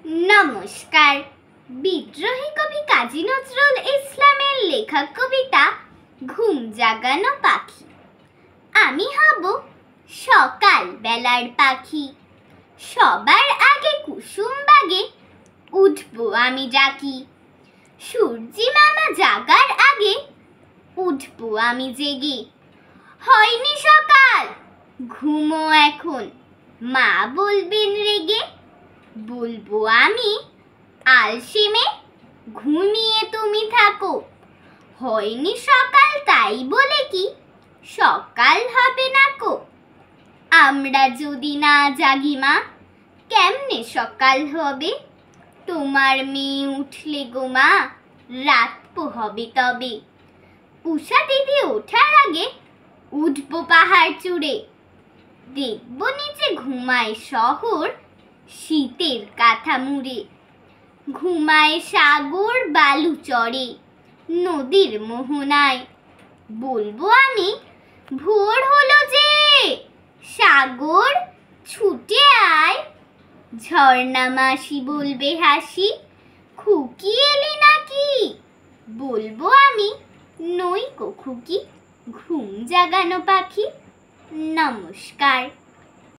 নমস্কার। বিদ্রোহী কবি কাজী নজরুল ইসলামের লেখা কবিতা ঘুম জাগানো পাখি। আমি হব সকাল বেলার পাখি, সবার আগে কুসুম বাগে উঠবো আমি ডাকি। সূর্যি মামা জাগার আগে উঠবো আমি জেগে। হয়নি সকাল, ঘুমো এখন, মা বলবেন রেগে। বলবো আমি আলসেমে, ঘুমিয়ে তুমি থাকো। হয়নি সকাল তাই বলে কি সকাল হবে না কো। আমরা যদি না জাগি মা, কেমনে সকাল হবে। তোমার মেয়ে উঠলে গো মা, রাত পোহাবে তবে। উষা দিদি ওঠার আগে উঠবো পাহাড় চূড়ে। দেখবো নিচে ঘুমায় শহর শীতের কাঁথা মুড়ে। ঘুমায় সাগর বালু চড়ে নদীর মোহনায়। বলবো আমি ভোর হলো যে, সাগর ছুটে আয়। ঝর্ণা মাসি বলবে হাসি, খুকি এলি নাকি। বলবো আমি নই কো খুকি, ঘুম জাগানো পাখি। নমস্কার।